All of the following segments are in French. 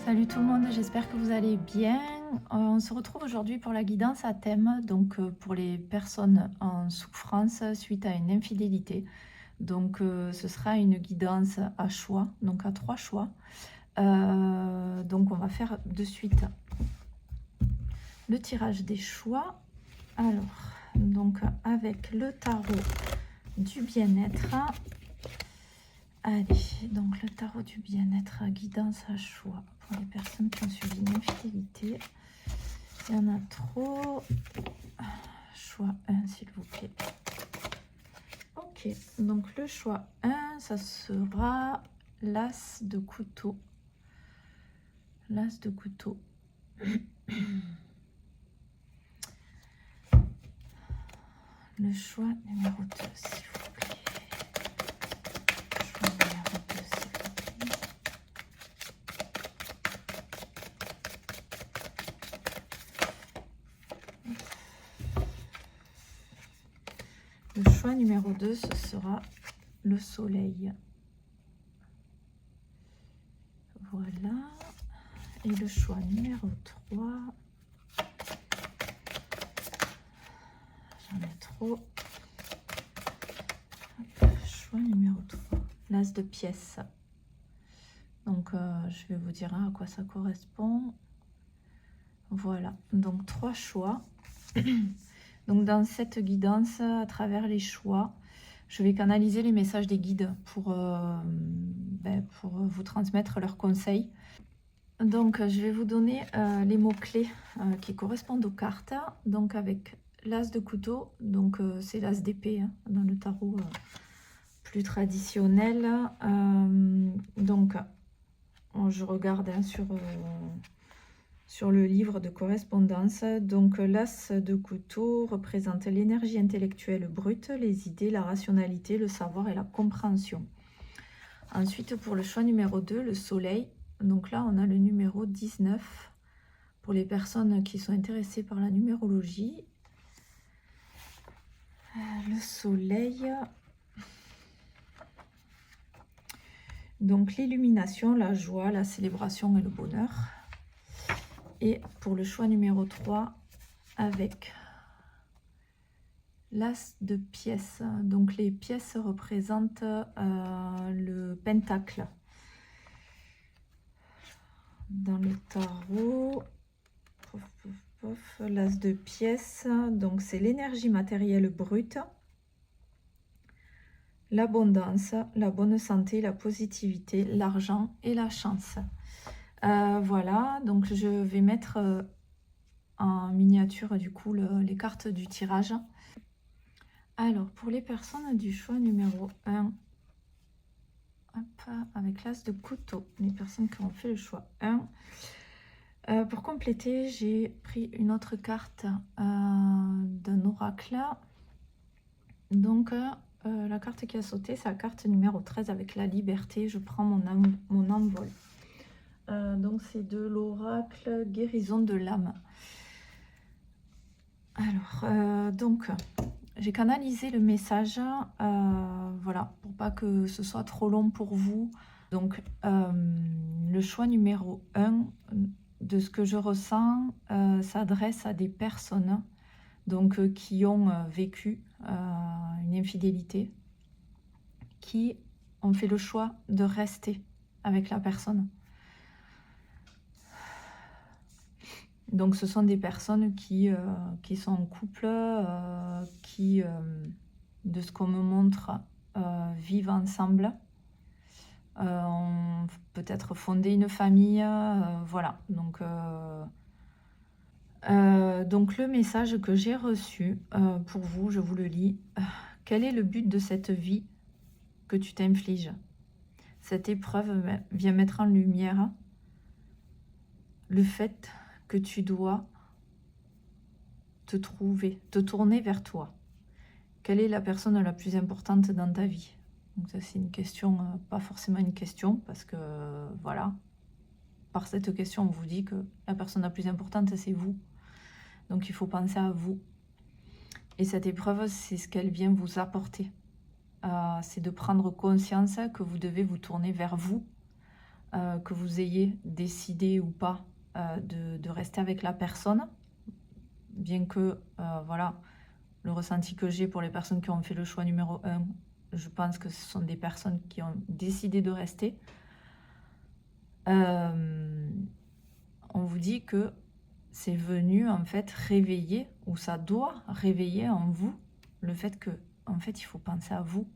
Salut tout le monde, j'espère que vous allez bien. On se retrouve aujourd'hui pour la guidance à thème, donc pour les personnes en souffrance suite à une infidélité. Donc ce sera une guidance à choix, donc à 3 choix. Donc on va faire de suite le tirage des choix. Alors, donc avec le tarot du bien-être. Allez, donc le tarot du bien-être, guidance à choix pour les personnes qui ont subi une infidélité. Il y en a trop. Choix 1, s'il vous plaît. Ok, donc le choix 1, ça sera l'as de couteau. L'as de couteau. Le choix numéro 2, s'il vous plaît. Choix numéro 2, s'il vous plaît. Le choix numéro 2, ce sera le soleil. Voilà. Et le choix numéro 3, j'en ai trop. Choix numéro 3, l'as de pièces. Donc je vais vous dire à quoi ça correspond. Voilà, donc 3 choix. Donc dans cette guidance, à travers les choix, je vais canaliser les messages des guides pour vous transmettre leurs conseils. Donc je vais vous donner les mots-clés qui correspondent aux cartes. Donc avec l'as de couteau, donc c'est l'as d'épée hein, dans le tarot plus traditionnel. Donc je regarde hein, sur le livre de correspondance. Donc l'as de couteau représente l'énergie intellectuelle brute, les idées, la rationalité, le savoir et la compréhension. Ensuite, pour le choix numéro 2, le soleil. Donc là, on a le numéro 19 pour les personnes qui sont intéressées par la numérologie. Le soleil. Donc l'illumination, la joie, la célébration et le bonheur. Et pour le choix numéro 3, avec l'as de pièces. Donc les pièces représentent le pentacle. Dans le tarot, l'as de pièces, donc c'est l'énergie matérielle brute, l'abondance, la bonne santé, la positivité, l'argent et la chance. Voilà, donc je vais mettre en miniature du coup les cartes du tirage. Alors pour les personnes du choix numéro 1, hop, avec l'as de couteau, les personnes qui ont fait le choix 1, pour compléter, j'ai pris une autre carte d'un oracle. Donc, la carte qui a sauté, c'est la carte numéro 13 avec la liberté. Je prends mon envol. Donc, c'est de l'oracle guérison de l'âme. Alors, donc, j'ai canalisé le message, voilà, pour pas que ce soit trop long pour vous. Donc, le choix numéro 1, de ce que je ressens, s'adresse à des personnes donc, qui ont vécu une infidélité, qui ont fait le choix de rester avec la personne. Donc ce sont des personnes qui sont en couple, qui, de ce qu'on me montre, vivent ensemble, ont peut-être fondé une famille, voilà. Donc le message que j'ai reçu pour vous, je vous le lis. Quel est le but de cette vie que tu t'infliges? Cette épreuve vient mettre en lumière le fait que tu dois te tourner vers toi. Quelle est la personne la plus importante dans ta vie? Donc ça c'est une question, pas forcément une question, parce que voilà, par cette question on vous dit que la personne la plus importante c'est vous. Donc il faut penser à vous. Et cette épreuve, c'est ce qu'elle vient vous apporter. C'est de prendre conscience que vous devez vous tourner vers vous que vous ayez décidé ou pas de rester avec la personne, bien que, voilà, le ressenti que j'ai pour les personnes qui ont fait le choix numéro 1, je pense que ce sont des personnes qui ont décidé de rester. On vous dit que c'est venu en fait réveiller, ou ça doit réveiller en vous le fait que, en fait, il faut penser à vous.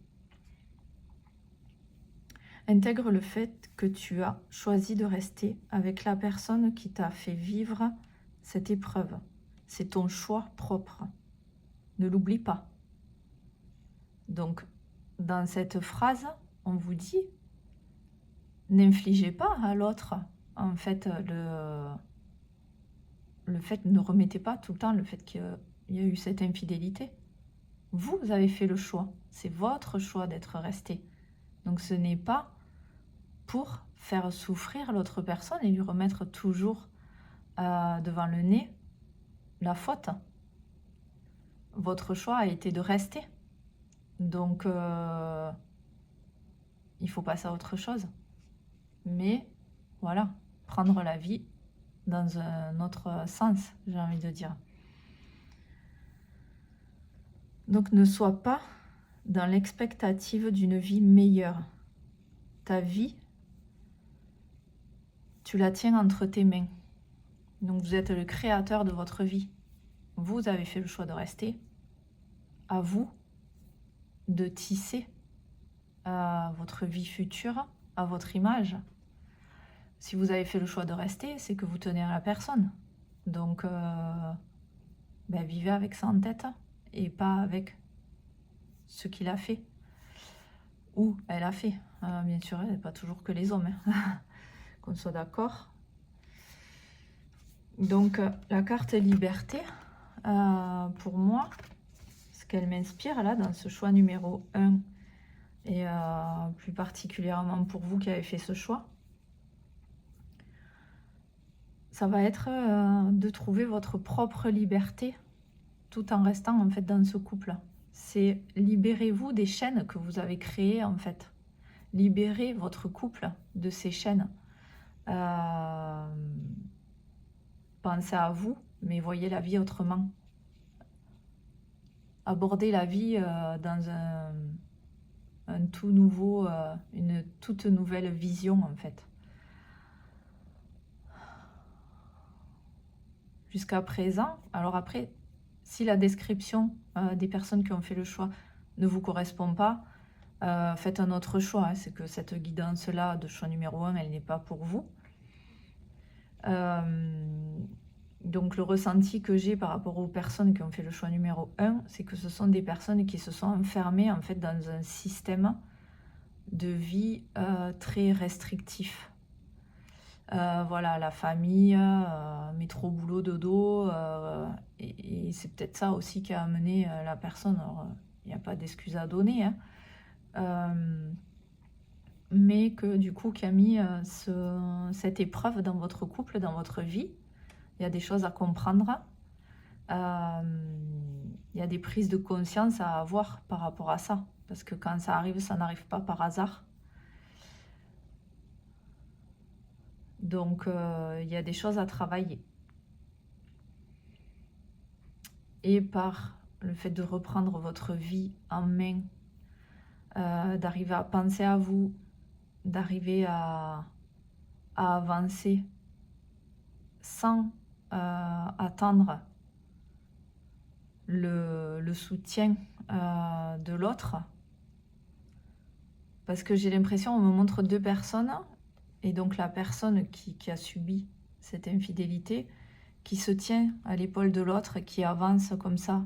Intègre le fait que tu as choisi de rester avec la personne qui t'a fait vivre cette épreuve. C'est ton choix propre. Ne l'oublie pas. Donc, dans cette phrase, on vous dit, n'infligez pas à l'autre, en fait, le fait, ne remettez pas tout le temps le fait qu'il y a eu cette infidélité. Vous avez fait le choix. C'est votre choix d'être resté. Donc, ce n'est pas pour faire souffrir l'autre personne et lui remettre toujours devant le nez la faute. Votre choix a été de rester. Donc, il faut passer à autre chose. Mais, voilà, prendre la vie dans un autre sens, j'ai envie de dire. Donc, ne sois pas dans l'expectative d'une vie meilleure. Ta vie, tu la tiens entre tes mains. Donc, vous êtes le créateur de votre vie. Vous avez fait le choix de rester. À vous de tisser votre vie future à votre image. Si vous avez fait le choix de rester, c'est que vous tenez à la personne. Donc, vivez avec ça en tête et pas avec ce qu'il a fait ou elle a fait. Bien sûr, elle n'est pas toujours que les hommes, hein. Qu'on soit d'accord. Donc, la carte liberté, pour moi, ce qu'elle m'inspire là dans ce choix numéro 1, et plus particulièrement pour vous qui avez fait ce choix, ça va être de trouver votre propre liberté tout en restant en fait dans ce couple. C'est libérez-vous des chaînes que vous avez créées en fait. Libérez votre couple de ces chaînes. Pensez à vous, mais voyez la vie autrement. Abordez la vie dans un tout nouveau, une toute nouvelle vision en fait. Jusqu'à présent, alors après, si la description des personnes qui ont fait le choix ne vous correspond pas, faites un autre choix. Hein. C'est que cette guidance-là de choix numéro 1, elle n'est pas pour vous. Donc le ressenti que j'ai par rapport aux personnes qui ont fait le choix numéro 1, c'est que ce sont des personnes qui se sont enfermées en fait dans un système de vie très restrictif. Voilà, la famille, métro, boulot, dodo, et c'est peut-être ça aussi qui a amené la personne. Alors, il n'y a pas d'excuse à donner, hein, mais que du coup, qui a mis cette épreuve dans votre couple, dans votre vie. Il y a des choses à comprendre, il y a des prises de conscience à avoir par rapport à ça, parce que quand ça arrive, ça n'arrive pas par hasard. Donc, il y a des choses à travailler. Et par le fait de reprendre votre vie en main, d'arriver à penser à vous, d'arriver à avancer sans attendre le soutien de l'autre. Parce que j'ai l'impression, on me montre deux personnes, et donc la personne qui a subi cette infidélité, qui se tient à l'épaule de l'autre, qui avance comme ça.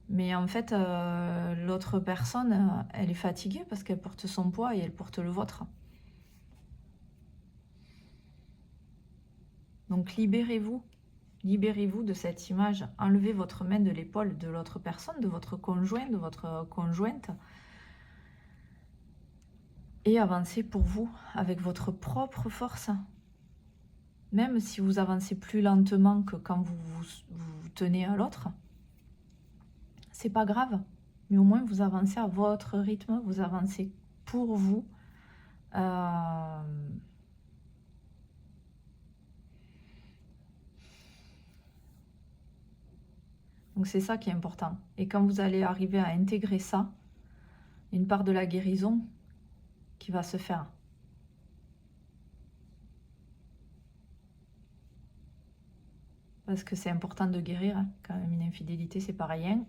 Mais en fait, l'autre personne, elle est fatiguée parce qu'elle porte son poids et elle porte le vôtre. Donc libérez-vous. Libérez-vous de cette image. Enlevez votre main de l'épaule de l'autre personne, de votre conjoint, de votre conjointe. Et avancez pour vous, avec votre propre force. Même si vous avancez plus lentement que quand vous tenez à l'autre, c'est pas grave. Mais au moins, vous avancez à votre rythme, vous avancez pour vous, Euh, Donc c'est ça qui est important. Et quand vous allez arriver à intégrer ça, une part de la guérison qui va se faire. Parce que c'est important de guérir, hein. Quand même une infidélité, c'est pas rien.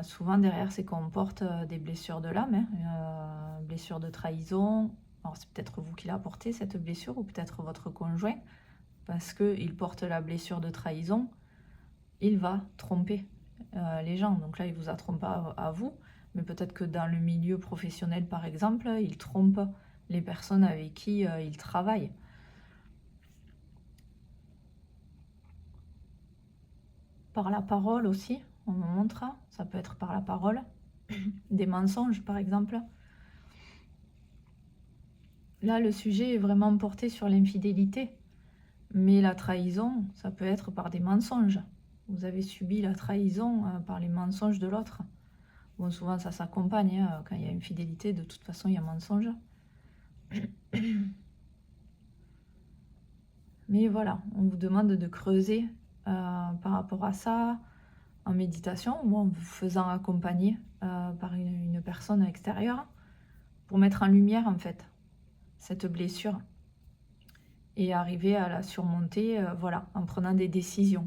Souvent derrière c'est qu'on porte des blessures de l'âme, hein, blessures de trahison. Alors c'est peut-être vous qui l'apportez cette blessure, ou peut-être votre conjoint, parce qu'il porte la blessure de trahison, il va tromper les gens. Donc là il vous a trompé à vous, mais peut-être que dans le milieu professionnel par exemple, il trompe les personnes avec qui il travaille. Par la parole aussi, on me montre, ça peut être par la parole, des mensonges par exemple. Là, le sujet est vraiment porté sur l'infidélité, mais la trahison, ça peut être par des mensonges. Vous avez subi la trahison par les mensonges de l'autre. Bon, souvent ça s'accompagne, hein, quand il y a infidélité, de toute façon il y a mensonge. Mais voilà, on vous demande de creuser par rapport à ça, en méditation, ou en vous faisant accompagner par une personne extérieure, pour mettre en lumière en fait cette blessure et arriver à la surmonter, voilà, en prenant des décisions.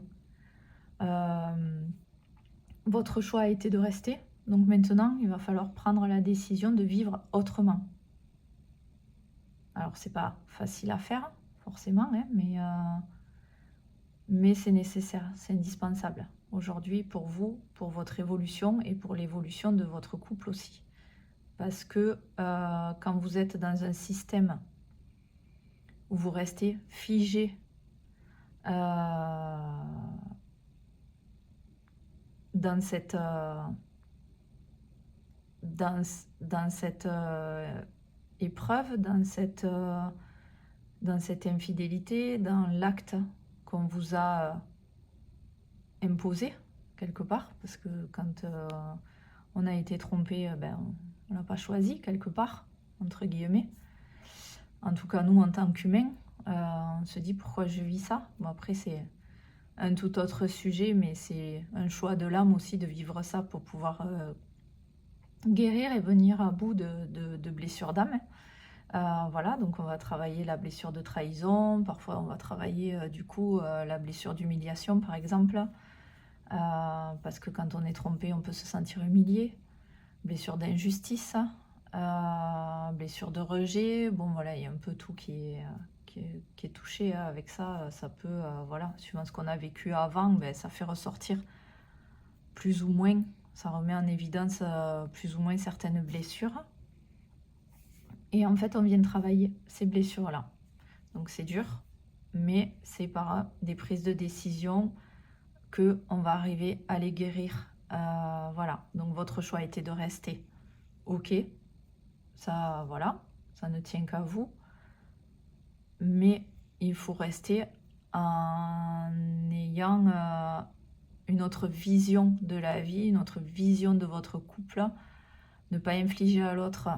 Votre choix a été de rester, donc maintenant il va falloir prendre la décision de vivre autrement. Alors c'est pas facile à faire forcément, hein, mais c'est nécessaire, c'est indispensable aujourd'hui pour vous, pour votre évolution et pour l'évolution de votre couple aussi. Parce que quand vous êtes dans un système où vous restez figé dans cette épreuve, dans cette infidélité, dans l'acte qu'on vous a imposé quelque part, parce que quand on a été trompé, on n'a pas choisi quelque part, entre guillemets. En tout cas, nous, en tant qu'humains, on se dit pourquoi je vis ça. Bon, après, c'est un tout autre sujet, mais c'est un choix de l'âme aussi de vivre ça pour pouvoir guérir et venir à bout de blessures d'âme. Voilà, donc on va travailler la blessure de trahison, parfois on va travailler du coup la blessure d'humiliation par exemple, parce que quand on est trompé, on peut se sentir humilié, blessure d'injustice, blessure de rejet, bon voilà, il y a un peu tout qui est touché avec ça, ça peut, voilà, suivant ce qu'on a vécu avant, ça fait ressortir plus ou moins, ça remet en évidence plus ou moins certaines blessures. Et en fait, on vient travailler ces blessures-là. Donc c'est dur, mais c'est par des prises de décision qu'on va arriver à les guérir. Voilà, donc votre choix était de rester. Ok, ça, voilà, ça ne tient qu'à vous. Mais il faut rester en ayant une autre vision de la vie, une autre vision de votre couple. Ne pas infliger à l'autre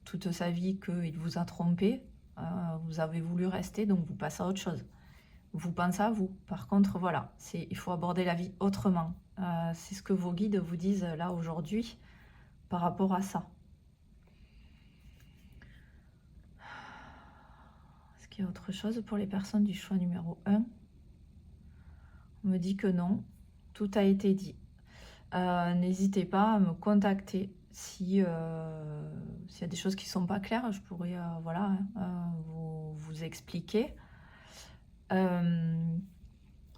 toute sa vie qu'il vous a trompé, vous avez voulu rester, donc vous passez à autre chose. Vous pensez à vous. Par contre, voilà, il faut aborder la vie autrement. C'est ce que vos guides vous disent là aujourd'hui par rapport à ça. Est-ce qu'il y a autre chose pour les personnes du choix numéro 1? On me dit que non, tout a été dit. N'hésitez pas à me contacter s'il y a des choses qui ne sont pas claires, je pourrais voilà, vous expliquer.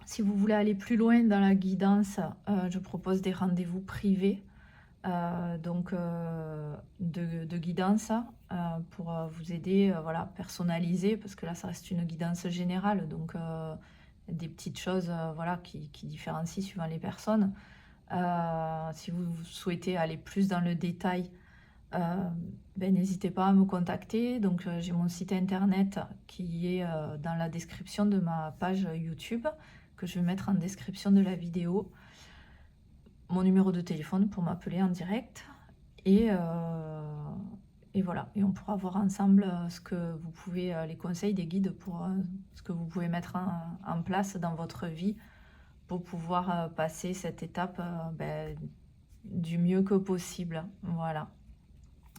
Si vous voulez aller plus loin dans la guidance, je propose des rendez-vous privés donc de guidance pour vous aider, voilà, personnaliser, parce que là ça reste une guidance générale, donc des petites choses voilà, qui différencient suivant les personnes. Si vous souhaitez aller plus dans le détail, n'hésitez pas à me contacter. Donc j'ai mon site internet qui est dans la description de ma page YouTube, que je vais mettre en description de la vidéo, mon numéro de téléphone pour m'appeler en direct, et et voilà, et on pourra voir ensemble ce que vous pouvez, les conseils des guides pour ce que vous pouvez mettre en place dans votre vie pour pouvoir passer cette étape ben, du mieux que possible. Voilà.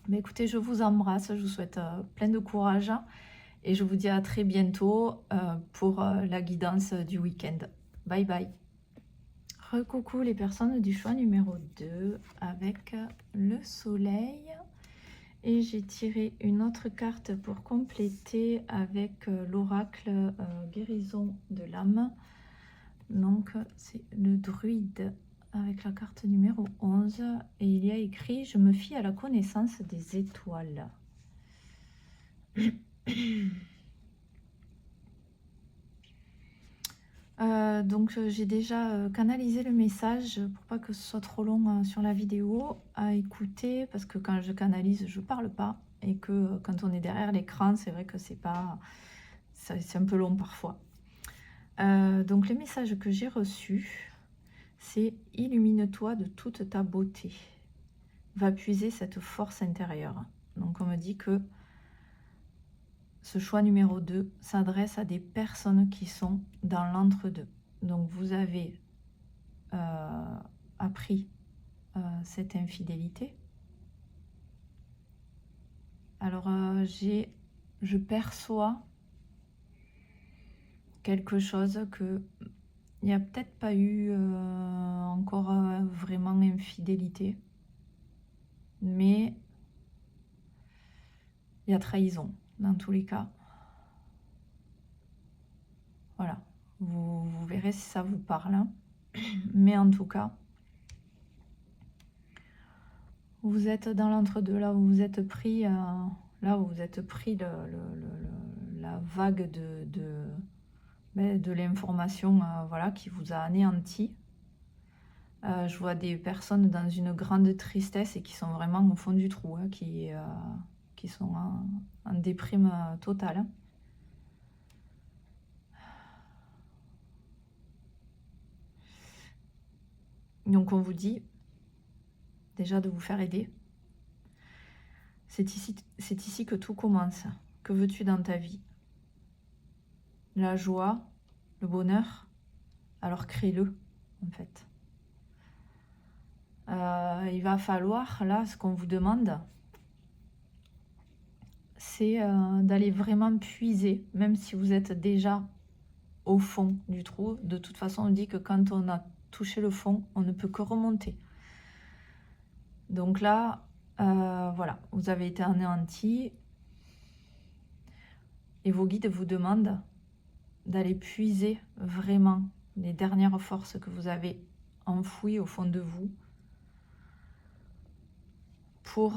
Mais écoutez, je vous embrasse, je vous souhaite plein de courage et je vous dis à très bientôt pour la guidance du week-end. Bye bye. Recoucou les personnes du choix numéro 2 avec le soleil. Et j'ai tiré une autre carte pour compléter avec l'oracle guérison de l'âme. Donc c'est le druide avec la carte numéro 11. Et il y a écrit « Je me fie à la connaissance des étoiles ». Donc j'ai déjà canalisé le message pour pas que ce soit trop long sur la vidéo à écouter, parce que quand je canalise je parle pas, et que quand on est derrière l'écran c'est vrai que c'est un peu long parfois. Donc les messages que j'ai reçus, c'est « Illumine-toi de toute ta beauté, va puiser cette force intérieure ». Donc on me dit que ce choix numéro 2 s'adresse à des personnes qui sont dans l'entre-deux. Donc vous avez appris cette infidélité. Alors je perçois quelque chose que il n'y a peut-être pas eu encore vraiment infidélité, mais il y a trahison dans tous les cas. Voilà, vous verrez si ça vous parle, hein. Mais en tout cas, vous êtes dans l'entre-deux, là où vous êtes pris, la vague de l'information voilà, qui vous a anéanti. Je vois des personnes dans une grande tristesse et qui sont vraiment au fond du trou, hein, qui sont en déprime totale. Hein. Donc on vous dit déjà de vous faire aider. C'est ici que tout commence. Que veux-tu dans ta vie? La joie, le bonheur, alors crée-le en fait. Il va falloir, là, ce qu'on vous demande, c'est d'aller vraiment puiser, même si vous êtes déjà au fond du trou. De toute façon, on dit que quand on a touché le fond, on ne peut que remonter. Donc là, voilà, vous avez été anéanti et vos guides vous demandent d'aller puiser vraiment les dernières forces que vous avez enfouies au fond de vous pour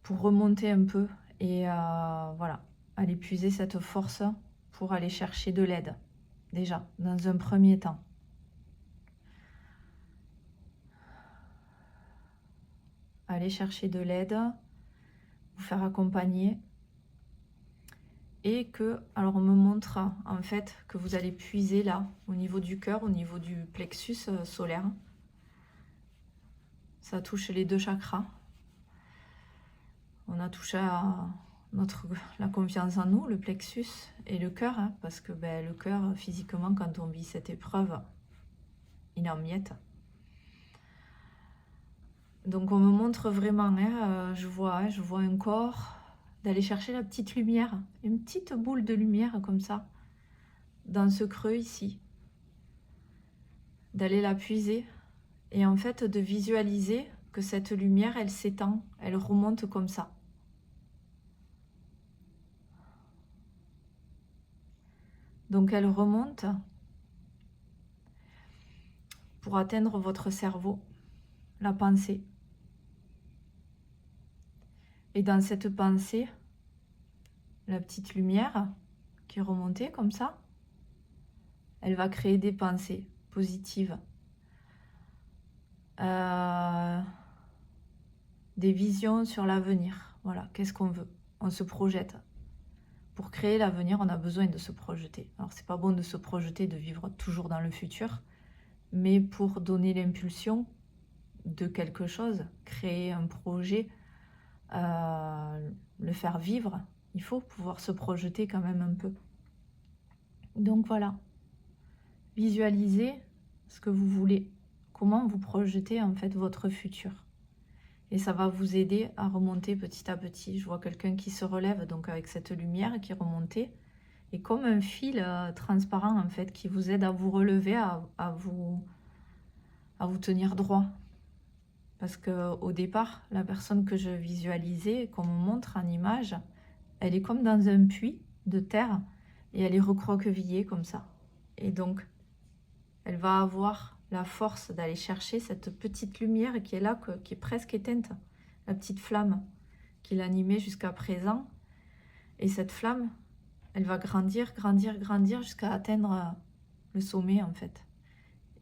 remonter un peu et voilà, aller puiser cette force pour aller chercher de l'aide, déjà, dans un premier temps. Aller chercher de l'aide, vous faire accompagner, et que, alors on me montre en fait que vous allez puiser là, au niveau du cœur, au niveau du plexus solaire. Ça touche les deux chakras. On a touché à la confiance en nous, le plexus et le cœur, hein, parce que le cœur, physiquement, quand on vit cette épreuve, il est en miettes. Donc on me montre vraiment, hein, je vois un corps, d'aller chercher la petite lumière, une petite boule de lumière comme ça, dans ce creux ici, d'aller la puiser, et en fait de visualiser que cette lumière, elle s'étend, elle remonte comme ça. Donc elle remonte pour atteindre votre cerveau, la pensée. Et dans cette pensée, la petite lumière qui est remontée comme ça, elle va créer des pensées positives. Des visions sur l'avenir. Voilà, qu'est-ce qu'on veut? On se projette. Pour créer l'avenir, on a besoin de se projeter. Alors, c'est pas bon de se projeter, de vivre toujours dans le futur, mais pour donner l'impulsion de quelque chose, créer un projet, le faire vivre, il faut pouvoir se projeter quand même un peu. Donc voilà, visualisez ce que vous voulez, comment vous projetez en fait votre futur. Et ça va vous aider à remonter petit à petit. Je vois quelqu'un qui se relève donc avec cette lumière qui est remontée. Et comme un fil transparent en fait qui vous aide à vous relever, à vous tenir droit. Parce qu'au départ, la personne que je visualisais, qu'on me montre en image, elle est comme dans un puits de terre et elle est recroquevillée comme ça. Et donc, elle va avoir la force d'aller chercher cette petite lumière qui est là, qui est presque éteinte, la petite flamme qui l'animait jusqu'à présent. Et cette flamme, elle va grandir, grandir, grandir jusqu'à atteindre le sommet en fait.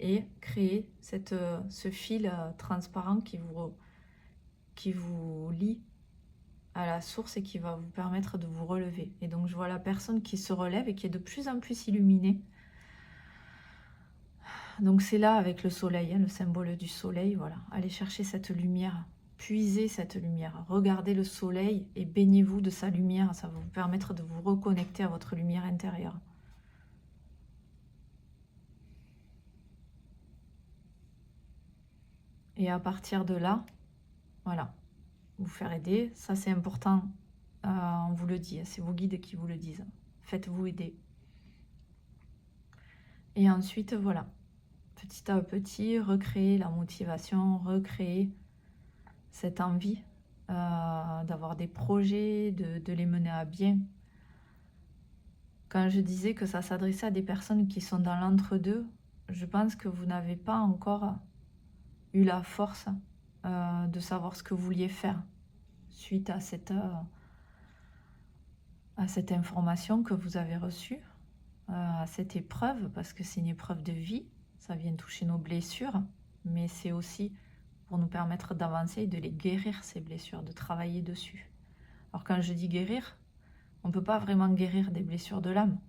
Et créer ce fil transparent qui vous lie à la source et qui va vous permettre de vous relever. Et donc je vois la personne qui se relève et qui est de plus en plus illuminée. Donc c'est là avec le soleil, hein, le symbole du soleil, voilà. Allez chercher cette lumière, puisez cette lumière, regardez le soleil et baignez-vous de sa lumière, ça va vous permettre de vous reconnecter à votre lumière intérieure. Et à partir de là, voilà, vous faire aider, ça c'est important, on vous le dit, c'est vos guides qui vous le disent, faites-vous aider. Et ensuite, voilà, petit à petit, recréer la motivation, recréer cette envie d'avoir des projets, de les mener à bien. Quand je disais que ça s'adressait à des personnes qui sont dans l'entre-deux, je pense que vous n'avez pas encore eu la force de savoir ce que vous vouliez faire suite à cette information que vous avez reçue, à cette épreuve, parce que c'est une épreuve de vie, ça vient toucher nos blessures, mais c'est aussi pour nous permettre d'avancer et de les guérir, ces blessures, de travailler dessus. Alors quand je dis guérir, on ne peut pas vraiment guérir des blessures de l'âme,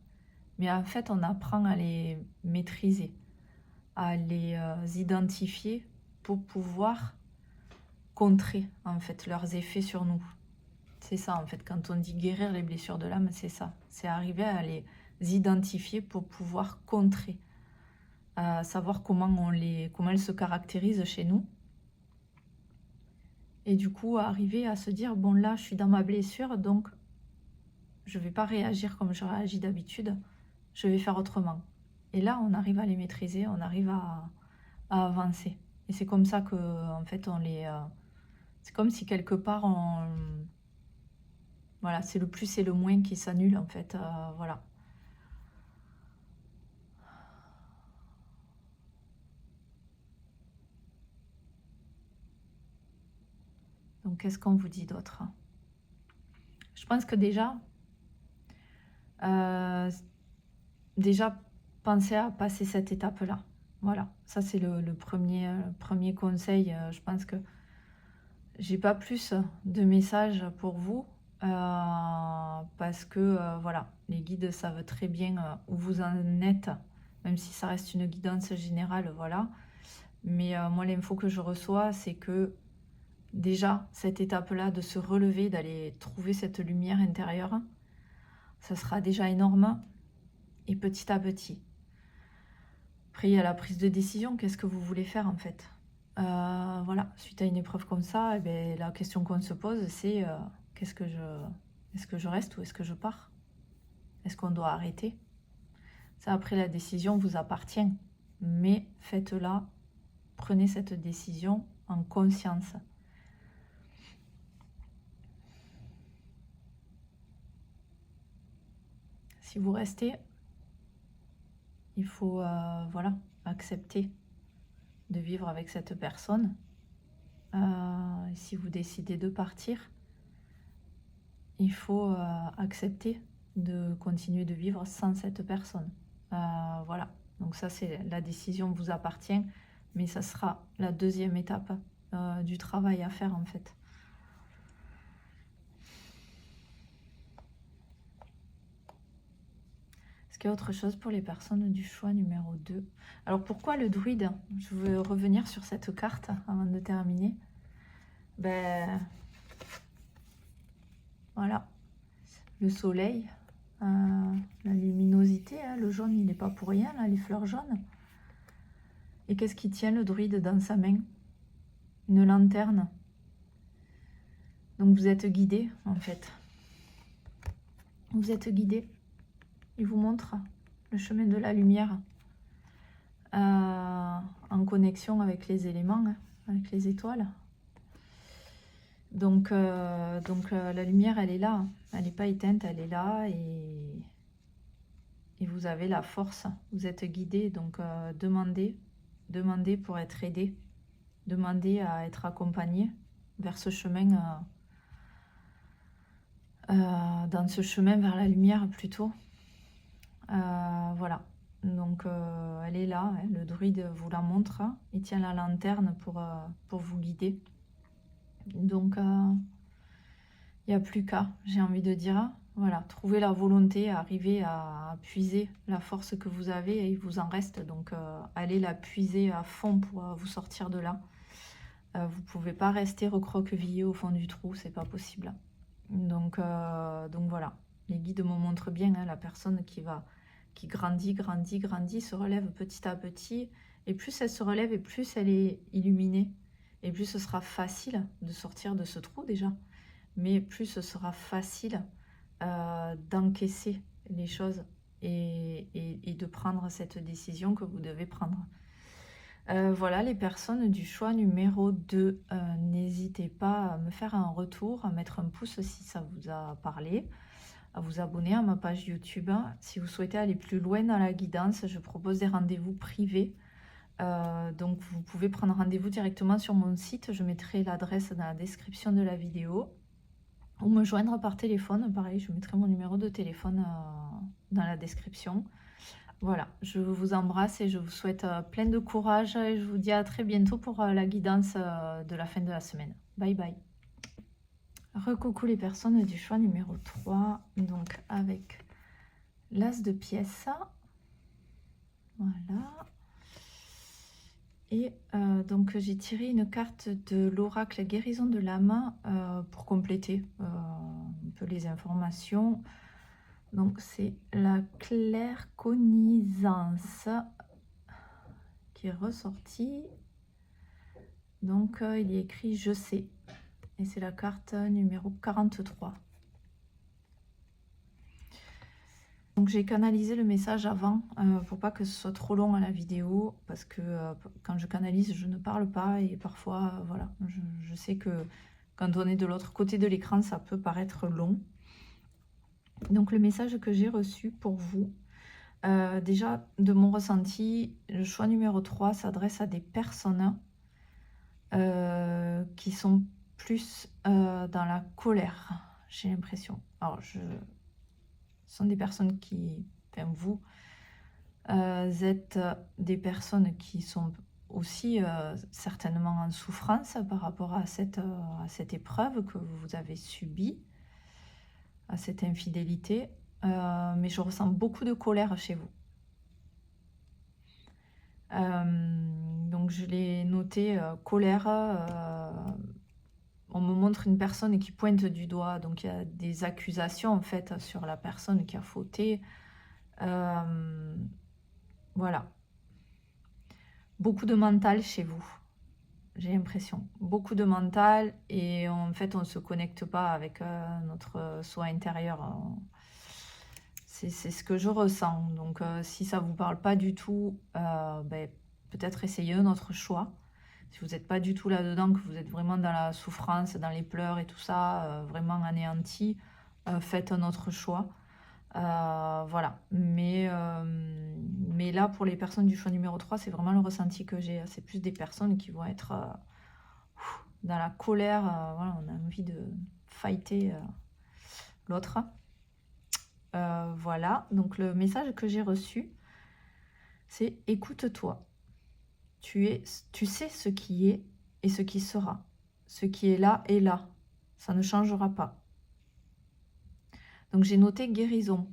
mais en fait on apprend à les maîtriser, à les identifier pour pouvoir contrer en fait leurs effets sur nous. C'est ça en fait, quand on dit guérir les blessures de l'âme, c'est ça, c'est arriver à les identifier pour pouvoir contrer, à savoir comment elles se caractérisent chez nous. Et du coup, arriver à se dire, bon là, je suis dans ma blessure, donc je ne vais pas réagir comme je réagis d'habitude, je vais faire autrement. Et là, on arrive à les maîtriser, on arrive à avancer. Et c'est comme ça que, en fait, c'est comme si quelque part, voilà, c'est le plus et le moins qui s'annulent, en fait, voilà. Donc, qu'est-ce qu'on vous dit d'autre? Je pense que déjà, pensez à passer cette étape-là. Voilà, ça c'est le premier conseil. Je pense que j'ai pas plus de messages pour vous parce que voilà, les guides savent très bien où vous en êtes, même si ça reste une guidance générale, voilà. Mais moi, l'info que je reçois, c'est que déjà, cette étape-là de se relever, d'aller trouver cette lumière intérieure, ça sera déjà énorme. Et petit à petit. Après, il y a la prise de décision. Qu'est-ce que vous voulez faire en fait? Voilà, suite à une épreuve comme ça, eh bien, la question qu'on se pose, c'est est-ce que je reste ou est-ce que je pars? Est-ce qu'on doit arrêter? Ça, après, la décision vous appartient. Mais faites-la, prenez cette décision en conscience. Si vous restez, il faut voilà, accepter de vivre avec cette personne. Si vous décidez de partir, il faut accepter de continuer de vivre sans cette personne. Voilà, donc ça c'est la décision vous appartient, mais ça sera la deuxième étape du travail à faire en fait. Ce qu'il y a autre chose pour les personnes du choix numéro 2? Alors pourquoi le druide? Je veux revenir sur cette carte avant de terminer. Ben voilà, le soleil, la luminosité, hein, le jaune il n'est pas pour rien, là, les fleurs jaunes. Et qu'est-ce qui tient le druide dans sa main? Une lanterne. Donc vous êtes guidé en fait. Vous êtes guidé. Il vous montre le chemin de la lumière en connexion avec les éléments, hein, avec les étoiles. Donc la lumière, elle est là. Elle n'est pas éteinte, elle est là. Et vous avez la force. Vous êtes guidé. Donc demandez pour être aidé. Demandez à être accompagné vers ce chemin, dans ce chemin vers la lumière plutôt. Voilà. Donc elle est là, hein, le druide vous la montre, hein. Il tient la lanterne pour vous guider. Donc il n'y a plus qu'à, j'ai envie de dire. Voilà, trouver la volonté, arriver à puiser la force que vous avez et il vous en reste. Donc allez la puiser à fond pour vous sortir de là. Vous ne pouvez pas rester recroquevillé au fond du trou, c'est pas possible. Donc voilà, les guides me montrent bien, hein, la personne qui grandit, se relève petit à petit. Et plus elle se relève et plus elle est illuminée. Et plus ce sera facile de sortir de ce trou déjà. Mais plus ce sera facile d'encaisser les choses et de prendre cette décision que vous devez prendre. Voilà, les personnes du choix numéro 2, n'hésitez pas à me faire un retour, à mettre un pouce si ça vous a parlé, à vous abonner à ma page YouTube. Si vous souhaitez aller plus loin dans la guidance, je propose des rendez-vous privés. Donc vous pouvez prendre rendez-vous directement sur mon site, je mettrai l'adresse dans la description de la vidéo. Ou me joindre par téléphone, pareil, je mettrai mon numéro de téléphone dans la description. Voilà, je vous embrasse et je vous souhaite plein de courage et je vous dis à très bientôt pour la guidance de la fin de la semaine. Bye bye. Recoucou les personnes du choix numéro 3, donc avec l'as de pièces. Voilà. Et donc j'ai tiré une carte de l'oracle guérison de l'âme pour compléter un peu les informations. Donc c'est la claircognizance qui est ressortie. Donc il y a écrit je sais. Et c'est la carte numéro 43. Donc j'ai canalisé le message avant pour pas que ce soit trop long à la vidéo. Parce que quand je canalise, je ne parle pas. Et parfois, voilà, je sais que quand on est de l'autre côté de l'écran, ça peut paraître long. Donc le message que j'ai reçu pour vous, déjà de mon ressenti, le choix numéro 3 s'adresse à des personnes qui sont plus dans la colère, j'ai l'impression. Alors ce sont des personnes qui, enfin vous, êtes des personnes qui sont aussi certainement en souffrance par rapport à cette épreuve que vous avez subie, à cette infidélité, mais je ressens beaucoup de colère chez vous. Donc je l'ai noté, colère, on me montre une personne qui pointe du doigt, donc il y a des accusations en fait sur la personne qui a fauté. Voilà. Beaucoup de mental chez vous. J'ai l'impression, beaucoup de mental et en fait on ne se connecte pas avec notre soi intérieur. C'est ce que je ressens. Donc si ça ne vous parle pas du tout, peut-être essayez un autre choix. Si vous n'êtes pas du tout là-dedans, que vous êtes vraiment dans la souffrance, dans les pleurs et tout ça, vraiment anéanti, faites un autre choix. Voilà, mais là pour les personnes du choix numéro 3, c'est vraiment le ressenti que j'ai. C'est plus des personnes qui vont être dans la colère, voilà, on a envie de fighter l'autre. Voilà, donc le message que j'ai reçu, c'est écoute-toi. Tu sais ce qui est et ce qui sera. Ce qui est là, ça ne changera pas. Donc j'ai noté guérison,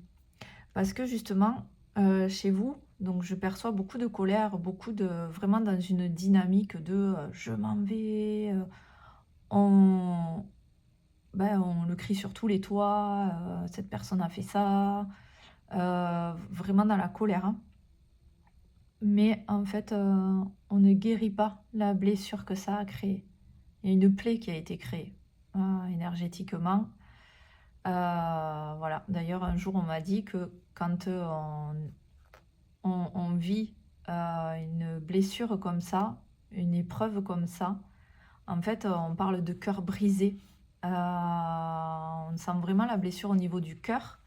parce que justement, chez vous. Donc je perçois beaucoup de colère, beaucoup de... Vraiment dans une dynamique de je m'en vais, on... on le crie sur tous les toits, cette personne a fait ça, vraiment dans la colère, hein. Mais en fait, on ne guérit pas la blessure que ça a créée. Il y a une plaie qui a été créée énergétiquement. Voilà. D'ailleurs, un jour, on m'a dit que quand on vit une blessure comme ça, une épreuve comme ça, en fait, on parle de cœur brisé. On sent vraiment la blessure au niveau du cœur.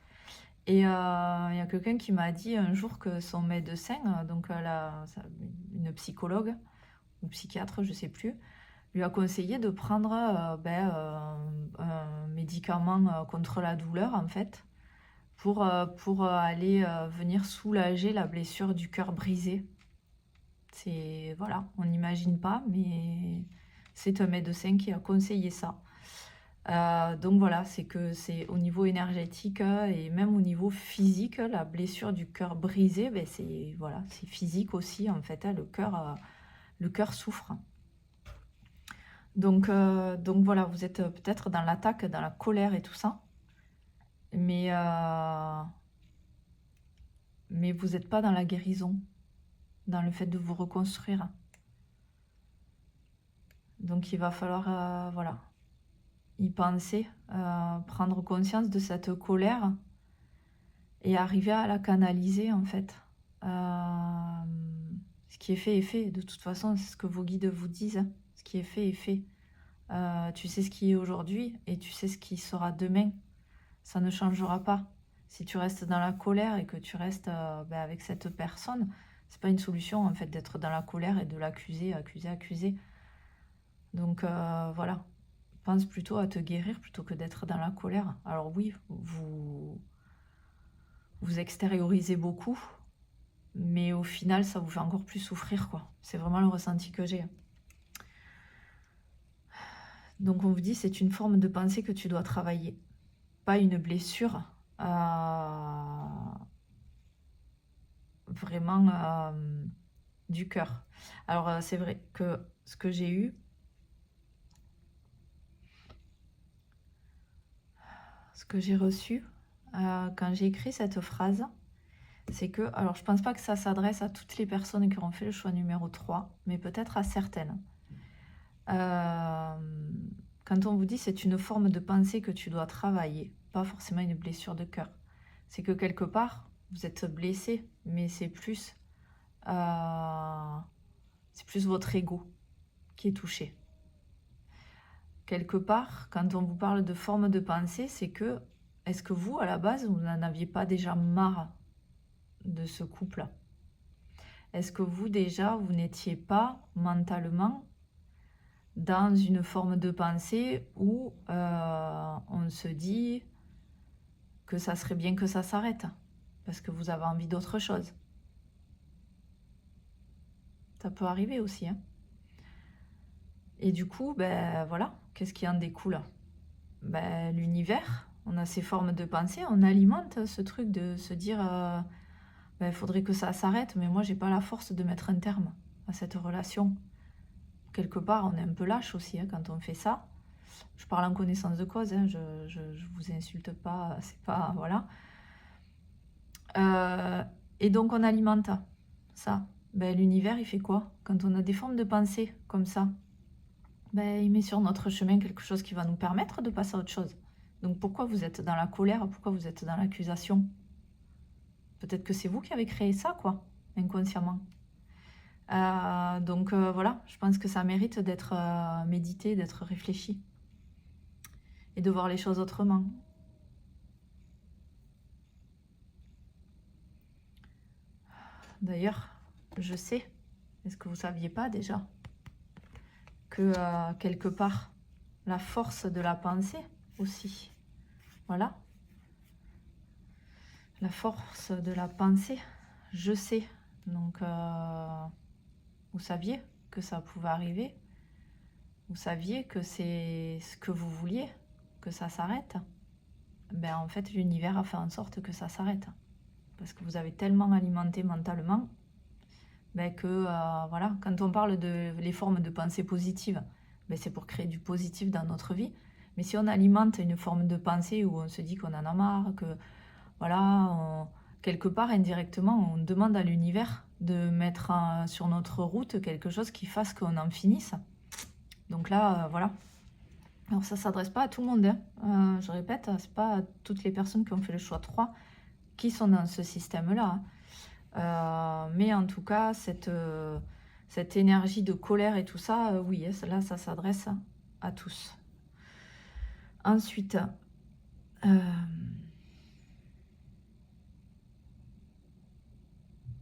Et il y a quelqu'un qui m'a dit un jour que son médecin, donc une psychologue ou psychiatre, je ne sais plus, lui a conseillé de prendre un médicament contre la douleur, en fait, pour aller venir soulager la blessure du cœur brisé. C'est, voilà, on n'imagine pas, mais c'est un médecin qui a conseillé ça. Donc voilà, c'est que c'est au niveau énergétique et même au niveau physique, la blessure du cœur brisé, ben c'est voilà, c'est physique aussi en fait, hein, le cœur souffre. Donc voilà, vous êtes peut-être dans l'attaque, dans la colère et tout ça, mais vous n'êtes pas dans la guérison, dans le fait de vous reconstruire. Donc il va falloir voilà, y penser, prendre conscience de cette colère et arriver à la canaliser en fait. Ce qui est fait est fait. De toute façon, c'est ce que vos guides vous disent. Ce qui est fait est fait. Tu sais ce qui est aujourd'hui et tu sais ce qui sera demain. Ça ne changera pas. Si tu restes dans la colère et que tu restes avec cette personne, c'est pas une solution en fait d'être dans la colère et de l'accuser, accuser. Donc voilà, pense plutôt à te guérir plutôt que d'être dans la colère. Alors oui, vous extériorisez beaucoup, mais au final, ça vous fait encore plus souffrir, quoi. C'est vraiment le ressenti que j'ai. Donc on vous dit, c'est une forme de pensée que tu dois travailler, pas une blessure. Vraiment du cœur. Alors c'est vrai que ce que j'ai eu, ce que j'ai reçu quand j'ai écrit cette phrase, c'est que, alors je pense pas que ça s'adresse à toutes les personnes qui auront fait le choix numéro 3, mais peut-être à certaines. Quand on vous dit c'est une forme de pensée que tu dois travailler, pas forcément une blessure de cœur, c'est que quelque part vous êtes blessé, mais c'est plus votre ego qui est touché. Quelque part, quand on vous parle de forme de pensée, c'est que, est-ce que vous, à la base, vous n'en aviez pas déjà marre de ce couple? Est-ce que vous, déjà, vous n'étiez pas mentalement dans une forme de pensée où on se dit que ça serait bien que ça s'arrête parce que vous avez envie d'autre chose? Ça peut arriver aussi, hein. Et du coup, ben voilà, qu'est-ce qui en découle? Ben, l'univers, on a ces formes de pensée, on alimente ce truc de se dire ben, faudrait que ça s'arrête, mais moi j'ai pas la force de mettre un terme à cette relation. Quelque part, on est un peu lâche aussi hein, quand on fait ça. Je parle en connaissance de cause, hein, je vous insulte pas, c'est pas... Voilà. Et donc on alimente ça. Ben, l'univers, il fait quoi? Quand on a des formes de pensée comme ça, ben, il met sur notre chemin quelque chose qui va nous permettre de passer à autre chose. Donc pourquoi vous êtes dans la colère? Pourquoi vous êtes dans l'accusation? Peut-être que c'est vous qui avez créé ça, quoi, inconsciemment. Donc voilà, je pense que ça mérite d'être médité, d'être réfléchi. Et de voir les choses autrement. D'ailleurs, je sais, est-ce que vous ne saviez pas déjà, que quelque part, la force de la pensée aussi, voilà, la force de la pensée, je sais, donc vous saviez que ça pouvait arriver, vous saviez que c'est ce que vous vouliez, que ça s'arrête, ben en fait l'univers a fait en sorte que ça s'arrête. parce que vous avez tellement alimenté mentalement ben que, voilà, quand on parle de les formes de pensée positives, ben c'est pour créer du positif dans notre vie. Mais si on alimente une forme de pensée où on se dit qu'on en a marre, que, voilà, quelque part, indirectement, on demande à l'univers de mettre sur notre route quelque chose qui fasse qu'on en finisse. Donc là, voilà. Alors ça ne s'adresse pas à tout le monde, hein. Je répète, c'est pas à toutes les personnes qui ont fait le choix 3 qui sont dans ce système-là. Mais en tout cas, cette énergie de colère et tout ça, oui, là, ça s'adresse à tous. Ensuite,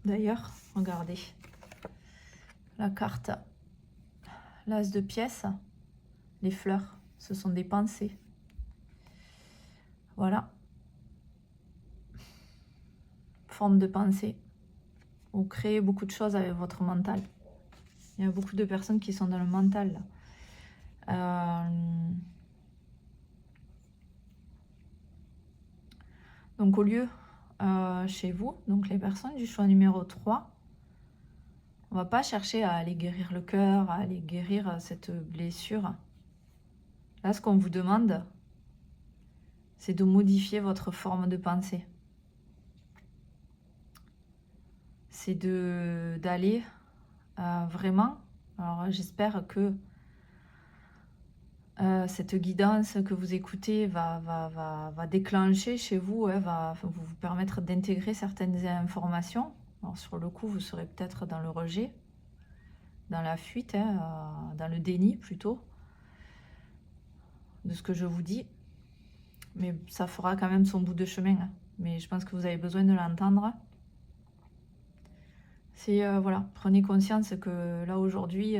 d'ailleurs, regardez, la carte, l'as de pièces, les fleurs, ce sont des pensées. Voilà. Forme de pensée. Vous créez beaucoup de choses avec votre mental. Il y a beaucoup de personnes qui sont dans le mental, là. Donc au lieu, chez vous, donc les personnes du choix numéro 3, on va pas chercher à aller guérir le cœur, à aller guérir cette blessure. Là, ce qu'on vous demande, c'est de modifier votre forme de pensée. C'est d'aller vraiment, alors j'espère que cette guidance que vous écoutez va déclencher chez vous, va vous permettre d'intégrer certaines informations. Alors sur le coup, vous serez peut-être dans le rejet, dans la fuite, dans le déni plutôt, de ce que je vous dis. Mais ça fera quand même son bout de chemin. Mais je pense que vous avez besoin de l'entendre. C'est, voilà, prenez conscience que là aujourd'hui,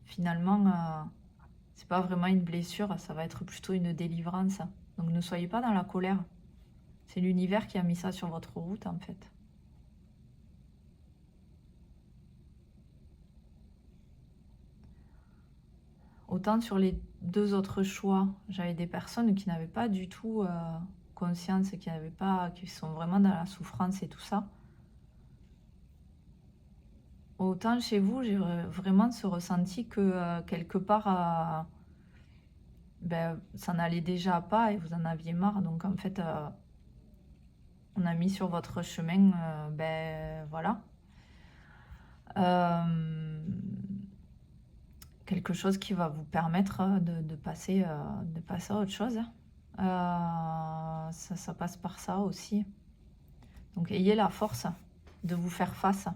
finalement, c'est pas vraiment une blessure, ça va être plutôt une délivrance. Donc ne soyez pas dans la colère. C'est l'univers qui a mis ça sur votre route en fait. Autant sur les 2 autres choix, j'avais des personnes qui n'avaient pas du tout conscience, qui sont vraiment dans la souffrance et tout ça. Autant chez vous, j'ai vraiment ce ressenti que quelque part, ben, ça n'allait déjà pas et vous en aviez marre. Donc en fait, on a mis sur votre chemin, ben voilà, quelque chose qui va vous permettre de passer à autre chose. Ça passe par ça aussi. Donc ayez la force de vous faire face.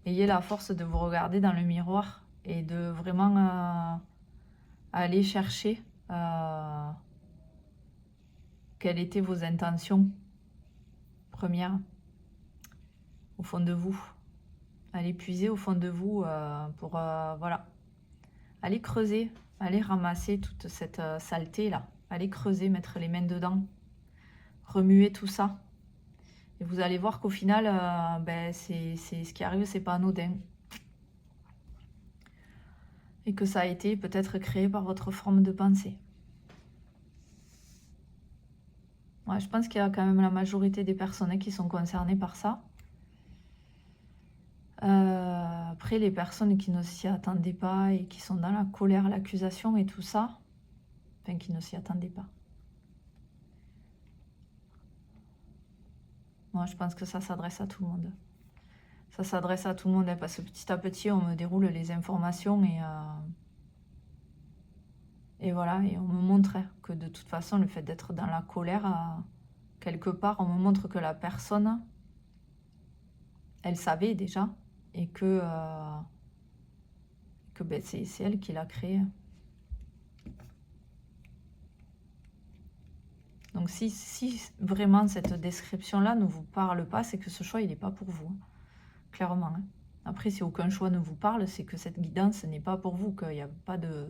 Ayez la force de vous regarder dans le miroir et de vraiment aller chercher quelles étaient vos intentions premières au fond de vous. Allez puiser au fond de vous pour voilà, allez creuser, allez ramasser toute cette saleté là, allez creuser, mettre les mains dedans, remuer tout ça. Et vous allez voir qu'au final, ben, c'est ce qui arrive, c'est pas anodin. Et que ça a été peut-être créé par votre forme de pensée. Ouais, je pense qu'il y a quand même la majorité des personnes qui sont concernées par ça. Après, les personnes qui ne s'y attendaient pas et qui sont dans la colère, l'accusation et tout ça, enfin qui ne s'y attendaient pas. Moi, je pense que ça s'adresse à tout le monde. Ça s'adresse à tout le monde parce que petit à petit, on me déroule les informations et voilà, et on me montre que de toute façon, le fait d'être dans la colère, quelque part, on me montre que la personne, elle savait déjà et que ben, c'est elle qui l'a créé. Donc si vraiment cette description-là ne vous parle pas, c'est que ce choix, il n'est pas pour vous, hein, clairement. Hein. Après, si aucun choix ne vous parle, c'est que cette guidance n'est pas pour vous, qu'il n'y a pas de...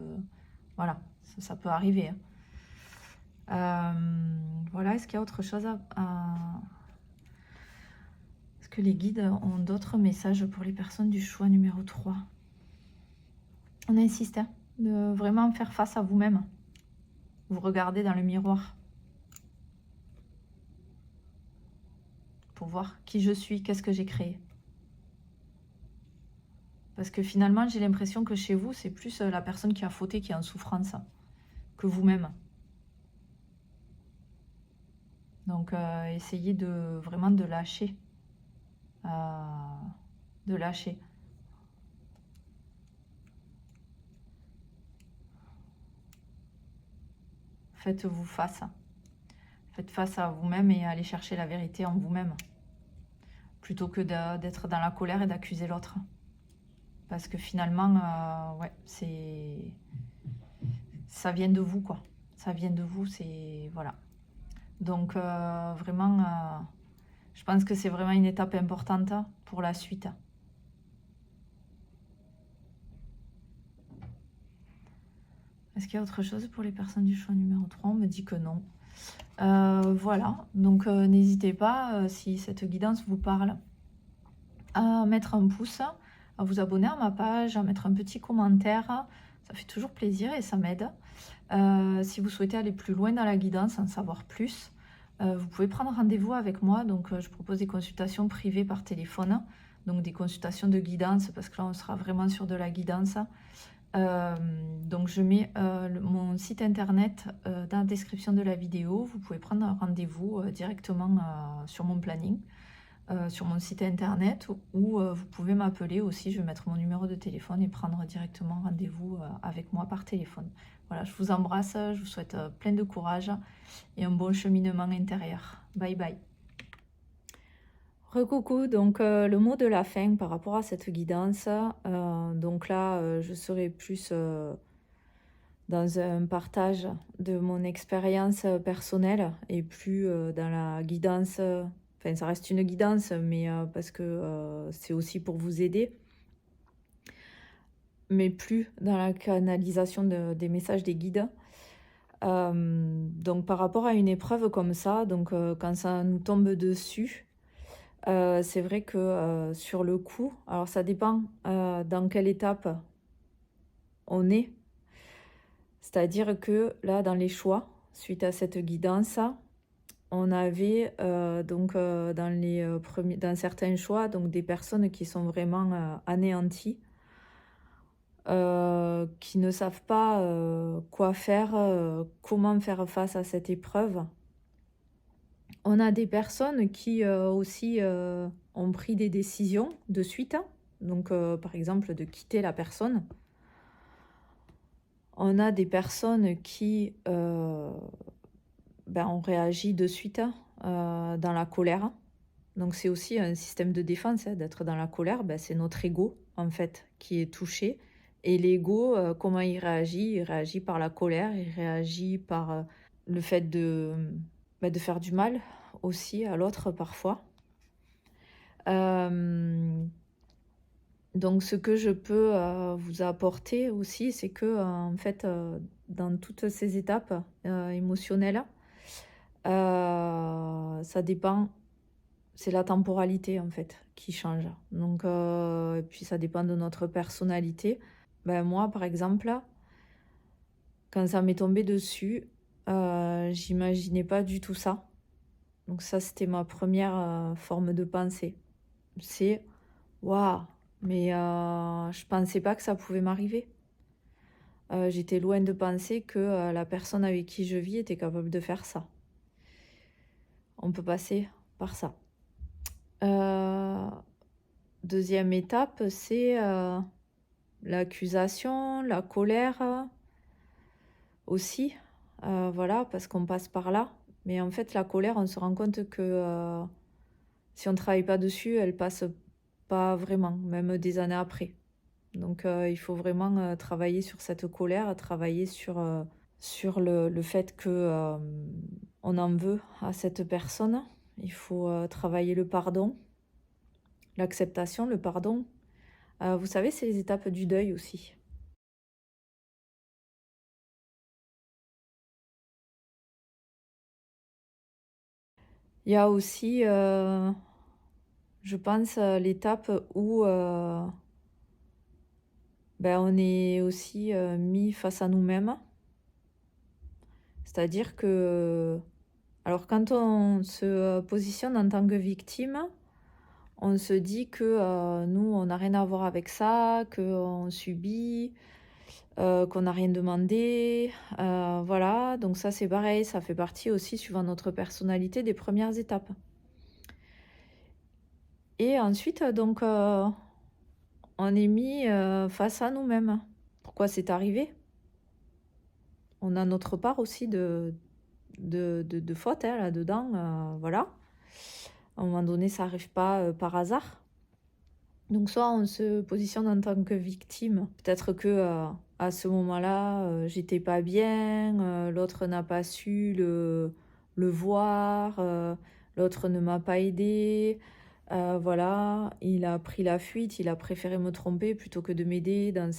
Voilà, ça peut arriver. Hein. Voilà, est-ce qu'il y a autre chose Est-ce que les guides ont d'autres messages pour les personnes du choix numéro 3? On insiste, hein, de vraiment faire face à vous-même. Vous regardez dans le miroir. pour voir qui je suis, qu'est-ce que j'ai créé. Parce que finalement, j'ai l'impression que chez vous, c'est plus la personne qui a fauté, qui est en souffrance, que vous-même. Donc, essayez vraiment de lâcher. De lâcher. Faites-vous face. Faites face à vous-même et allez chercher la vérité en vous-même. Plutôt que d'être dans la colère et d'accuser l'autre. Parce que finalement, ouais, ça vient de vous, quoi. Ça vient de vous, c'est... Voilà. Donc, vraiment, je pense que c'est vraiment une étape importante pour la suite. Est-ce qu'il y a autre chose pour les personnes du choix numéro 3? On me dit que non. Voilà, donc n'hésitez pas, si cette guidance vous parle, à mettre un pouce, à vous abonner à ma page, à mettre un petit commentaire. Ça fait toujours plaisir et ça m'aide. Si vous souhaitez aller plus loin dans la guidance, en savoir plus, vous pouvez prendre rendez-vous avec moi. Donc, je propose des consultations privées par téléphone, donc des consultations de guidance, parce que là, on sera vraiment sur de la guidance. Donc, je mets mon site internet dans la description de la vidéo. Vous pouvez prendre un rendez-vous directement sur mon planning, sur mon site internet, ou vous pouvez m'appeler aussi. Je vais mettre mon numéro de téléphone et prendre directement rendez-vous avec moi par téléphone. Voilà, je vous embrasse, je vous souhaite plein de courage et un bon cheminement intérieur. Bye bye. Recoucou, donc le mot de la fin par rapport à cette guidance. Donc là, je serai plus dans un partage de mon expérience personnelle et plus dans la guidance. Enfin, ça reste une guidance, mais parce que c'est aussi pour vous aider. Mais plus dans la canalisation des messages des guides. Donc par rapport à une épreuve comme ça, donc quand ça nous tombe dessus, c'est vrai que sur le coup, alors ça dépend dans quelle étape on est. C'est-à-dire que là, dans les choix, suite à cette guidance, on avait donc dans certains choix donc des personnes qui sont vraiment anéanties, qui ne savent pas quoi faire, comment faire face à cette épreuve. On a des personnes qui aussi ont pris des décisions de suite, donc par exemple de quitter la personne. On a des personnes qui ont réagi de suite dans la colère. Donc c'est aussi un système de défense d'être dans la colère. C'est notre ego en fait qui est touché. Et l'ego, comment il réagit? Il réagit par la colère, il réagit par le fait de faire du mal aussi à l'autre parfois. Donc ce que je peux vous apporter aussi, c'est que en fait, dans toutes ces étapes émotionnelles, ça dépend, c'est la temporalité en fait qui change. Donc, et puis ça dépend de notre personnalité. Moi, par exemple, quand ça m'est tombé dessus, j'imaginais pas du tout ça. Donc ça, c'était ma première forme de pensée. C'est waouh, mais je pensais pas que ça pouvait m'arriver. J'étais loin de penser que la personne avec qui je vis était capable de faire ça. On peut passer par ça. Deuxième étape, c'est l'accusation, la colère aussi. Voilà, parce qu'on passe par là. Mais en fait, la colère, on se rend compte que si on ne travaille pas dessus, elle passe pas vraiment, même des années après. Donc il faut vraiment travailler sur cette colère, travailler sur le fait que on en veut à cette personne. Il faut travailler le pardon, l'acceptation, le pardon. Vous savez, c'est les étapes du deuil aussi. Il y a aussi, je pense, l'étape où on est aussi mis face à nous-mêmes. C'est-à-dire que... Alors quand on se positionne en tant que victime, on se dit que nous, on n'a rien à voir avec ça, qu'on subit, qu'on n'a rien demandé. Voilà, donc ça c'est pareil, ça fait partie aussi, suivant notre personnalité, des premières étapes. Et ensuite, donc, on est mis face à nous-mêmes. Pourquoi c'est arrivé? On a notre part aussi de faute hein, là-dedans, voilà. À un moment donné, ça n'arrive pas par hasard. Donc soit on se positionne en tant que victime, peut-être que à ce moment-là, j'étais pas bien, l'autre n'a pas su le voir, l'autre ne m'a pas aidé, voilà, il a pris la fuite, il a préféré me tromper plutôt que de m'aider dans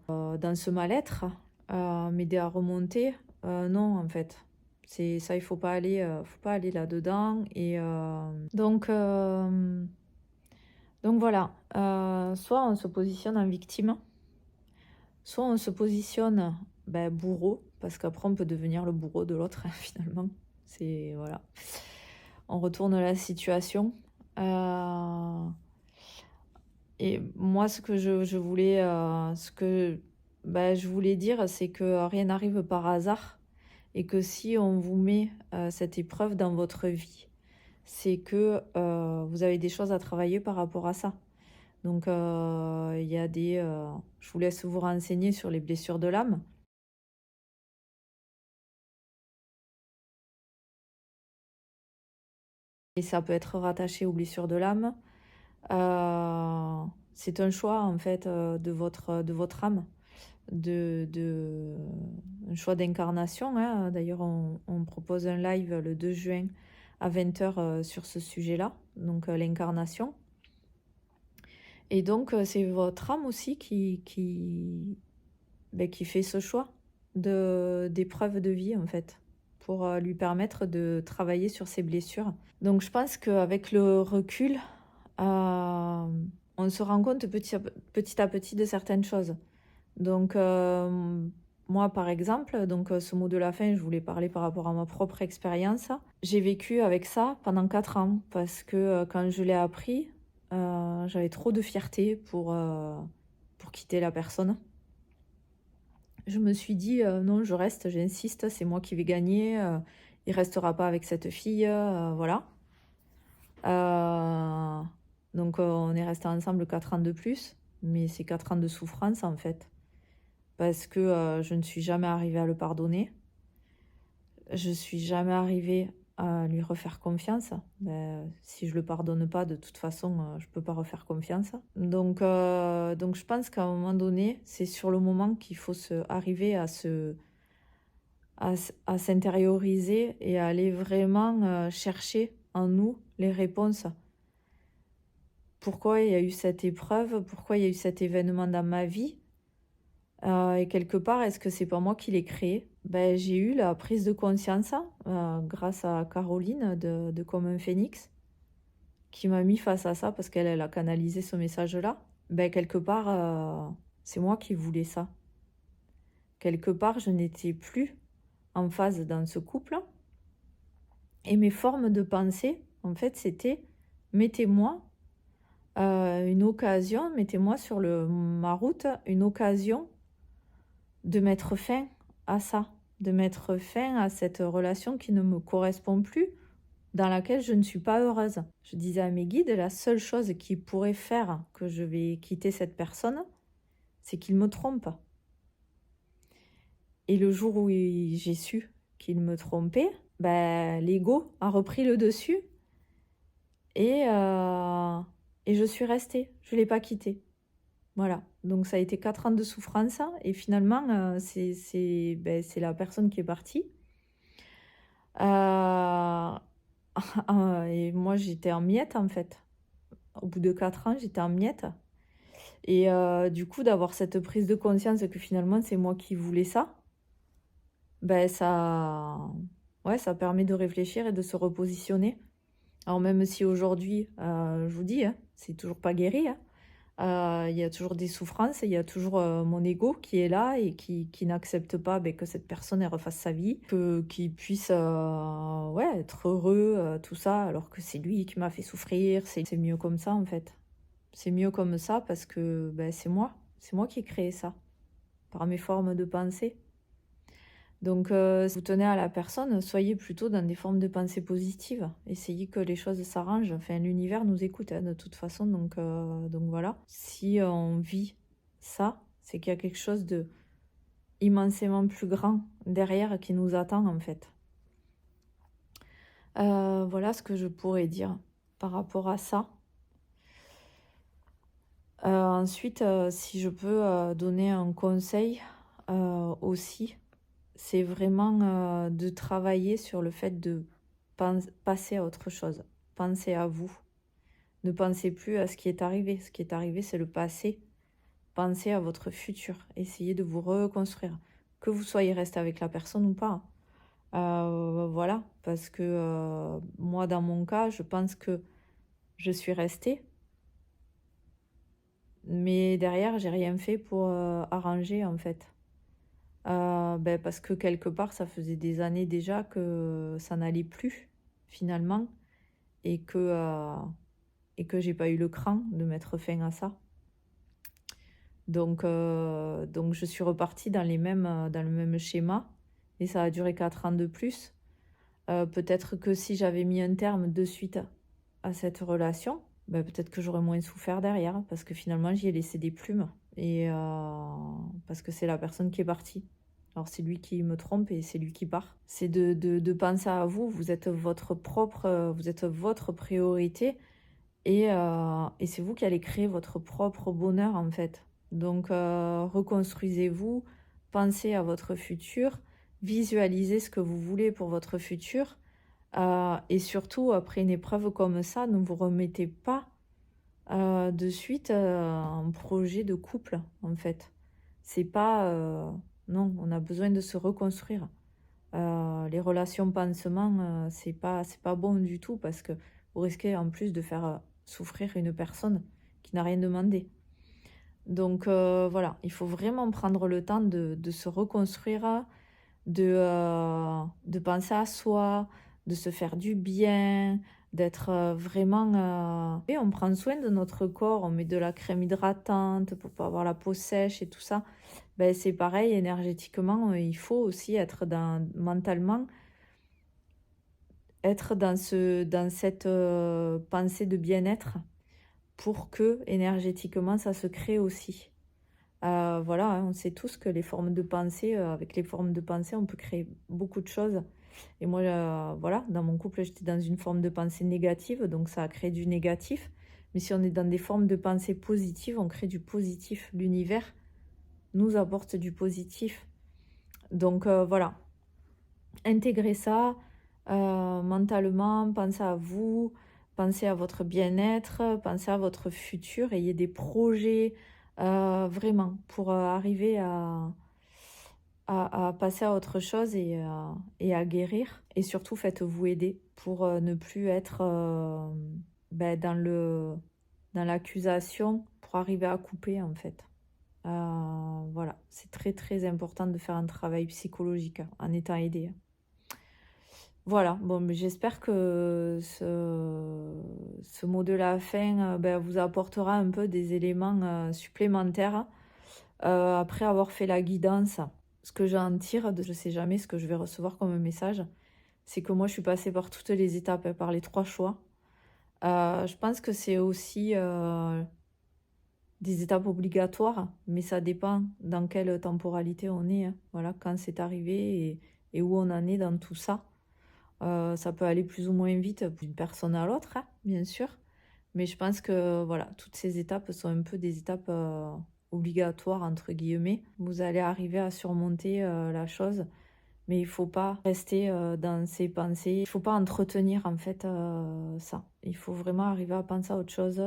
dans ce mal-être, m'aider à remonter. Non, en fait. C'est ça, il faut pas aller là-dedans. Et donc voilà, soit on se positionne en victime, soit on se positionne bourreau, parce qu'après on peut devenir le bourreau de l'autre finalement. C'est voilà, on retourne la situation. Et moi, ce que je voulais, je voulais dire, c'est que rien n'arrive par hasard et que si on vous met cette épreuve dans votre vie, c'est que vous avez des choses à travailler par rapport à ça. Donc, il y a je vous laisse vous renseigner sur les blessures de l'âme. Et ça peut être rattaché aux blessures de l'âme. C'est un choix, en fait, de votre âme. Un choix d'incarnation, hein. D'ailleurs, on propose un live le 2 juin à 20h sur ce sujet-là, donc l'incarnation. Et donc, c'est votre âme aussi qui fait ce choix d'épreuve de vie, en fait, pour lui permettre de travailler sur ses blessures. Donc, je pense qu'avec le recul, on se rend compte petit à petit de certaines choses. Donc, moi, par exemple, donc, ce mot de la fin, je voulais parler par rapport à ma propre expérience. J'ai vécu avec ça pendant 4 ans parce que quand je l'ai appris, j'avais trop de fierté pour quitter la personne. Je me suis dit, non, je reste, j'insiste, c'est moi qui vais gagner, il restera pas avec cette fille, voilà. Donc, on est resté ensemble 4 ans de plus, mais c'est 4 ans de souffrance en fait. Parce que je ne suis jamais arrivée à le pardonner. Je suis jamais arrivée à lui refaire confiance. Si je le pardonne pas, de toute façon, je peux pas refaire confiance. Donc je pense qu'à un moment donné, c'est sur le moment qu'il faut arriver à s'intérioriser et à aller vraiment chercher en nous les réponses. Pourquoi il y a eu cette épreuve? Pourquoi il y a eu cet événement dans ma vie? Et quelque part, est-ce que c'est pas moi qui l'ai créé? J'ai eu la prise de conscience grâce à Caroline de Comme un Phénix, qui m'a mis face à ça parce qu'elle a canalisé ce message-là. Quelque part, c'est moi qui voulais ça. Quelque part, je n'étais plus en phase dans ce couple. Et mes formes de pensée, en fait, c'était mettez-moi une occasion, mettez-moi sur ma route une occasion de mettre fin à ça, de mettre fin à cette relation qui ne me correspond plus, dans laquelle je ne suis pas heureuse. Je disais à mes guides, la seule chose qui pourrait faire que je vais quitter cette personne, c'est qu'il me trompe. Et le jour où j'ai su qu'il me trompait, l'ego a repris le dessus et je suis restée, je ne l'ai pas quitté. Voilà, donc ça a été 4 ans de souffrance et finalement, c'est la personne qui est partie. Et moi, j'étais en miettes, en fait. Au bout de 4 ans, j'étais en miettes. Et du coup, d'avoir cette prise de conscience que finalement, c'est moi qui voulais ça, ça permet de réfléchir et de se repositionner. Alors même si aujourd'hui, je vous dis, hein, c'est toujours pas guéri, hein, Il y a toujours des souffrances, il y a toujours mon ego qui est là et qui n'accepte pas que cette personne elle refasse sa vie, qu'il puisse ouais, être heureux, tout ça, alors que c'est lui qui m'a fait souffrir. C'est mieux comme ça en fait. C'est mieux comme ça parce que c'est moi qui ai créé ça, par mes formes de pensée. Donc, si vous tenez à la personne, soyez plutôt dans des formes de pensée positives. Essayez que les choses s'arrangent. Enfin, l'univers nous écoute hein, de toute façon, donc voilà. Si on vit ça, c'est qu'il y a quelque chose de immensément plus grand derrière qui nous attend en fait. Voilà ce que je pourrais dire par rapport à ça. Ensuite, si je peux donner un conseil aussi, c'est vraiment de travailler sur le fait de passer à autre chose. Pensez à vous. Ne pensez plus à ce qui est arrivé. Ce qui est arrivé, c'est le passé. Pensez à votre futur. Essayez de vous reconstruire. Que vous soyez resté avec la personne ou pas. Voilà, parce que moi, dans mon cas, je pense que je suis restée. Mais derrière, j'ai rien fait pour arranger, en fait. Parce que quelque part, ça faisait des années déjà que ça n'allait plus, finalement, et que j'ai pas eu le cran de mettre fin à ça. Donc je suis repartie dans dans le même schéma, et ça a duré 4 ans de plus. Peut-être que si j'avais mis un terme de suite à cette relation, peut-être que j'aurais moins souffert derrière, parce que finalement, j'y ai laissé des plumes, et parce que c'est la personne qui est partie. Alors c'est lui qui me trompe et c'est lui qui part. C'est de penser à vous, vous êtes votre priorité et c'est vous qui allez créer votre propre bonheur en fait. Donc reconstruisez-vous, pensez à votre futur, visualisez ce que vous voulez pour votre futur et surtout après une épreuve comme ça, ne vous remettez pas de suite en projet de couple en fait. C'est pas... non, on a besoin de se reconstruire. Les relations pansement, c'est pas bon du tout parce que vous risquez en plus de faire souffrir une personne qui n'a rien demandé. Donc voilà, il faut vraiment prendre le temps de se reconstruire, de penser à soi, de se faire du bien, d'être vraiment... Et on prend soin de notre corps, on met de la crème hydratante pour pas avoir la peau sèche et tout ça. C'est pareil, énergétiquement, il faut aussi être mentalement, être dans cette pensée de bien-être pour que énergétiquement ça se crée aussi. Voilà, hein, on sait tous que les formes de pensée, avec les formes de pensée, on peut créer beaucoup de choses. Et moi, voilà, dans mon couple, j'étais dans une forme de pensée négative, donc ça a créé du négatif. Mais si on est dans des formes de pensée positives, on crée du positif. L'univers nous apporte du positif. Donc voilà, intégrez ça mentalement, pensez à vous, pensez à votre bien-être, pensez à votre futur, ayez des projets vraiment pour arriver à passer à autre chose et à guérir. Et surtout, faites-vous aider pour ne plus être dans l'accusation, pour arriver à couper en fait. Voilà, c'est très très important de faire un travail psychologique en étant aidé. Voilà, bon, mais j'espère que ce mot de la fin vous apportera un peu des éléments supplémentaires après avoir fait la guidance. Ce que j'en tire, je ne sais jamais ce que je vais recevoir comme message, c'est que moi je suis passée par toutes les étapes, par les 3 choix. Je pense que c'est aussi des étapes obligatoires, mais ça dépend dans quelle temporalité on est. Hein. Voilà, quand c'est arrivé et où on en est dans tout ça. Ça peut aller plus ou moins vite d'une personne à l'autre, hein, bien sûr. Mais je pense que voilà, toutes ces étapes sont un peu des étapes obligatoires, entre guillemets. Vous allez arriver à surmonter la chose, mais il ne faut pas rester dans ses pensées. Il ne faut pas entretenir en fait ça. Il faut vraiment arriver à penser à autre chose,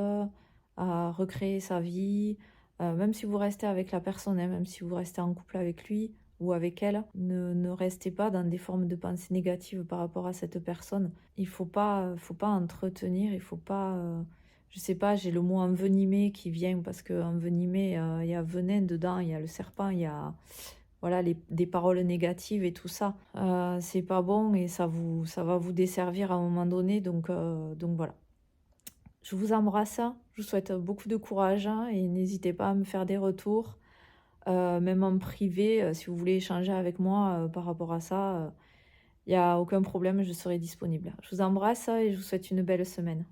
à recréer sa vie. Même si vous restez avec la personne, hein, même si vous restez en couple avec lui ou avec elle, ne restez pas dans des formes de pensée négatives par rapport à cette personne. Il faut pas entretenir, il faut pas je sais pas, j'ai le mot envenimé qui vient parce que envenimé, il y a venin dedans, il y a le serpent, il y a voilà des paroles négatives et tout ça. C'est pas bon et ça va vous desservir à un moment donné donc voilà. Je vous embrasse, je vous souhaite beaucoup de courage hein, et n'hésitez pas à me faire des retours, même en privé, si vous voulez échanger avec moi, par rapport à ça, il y a aucun problème, je serai disponible. Je vous embrasse et je vous souhaite une belle semaine.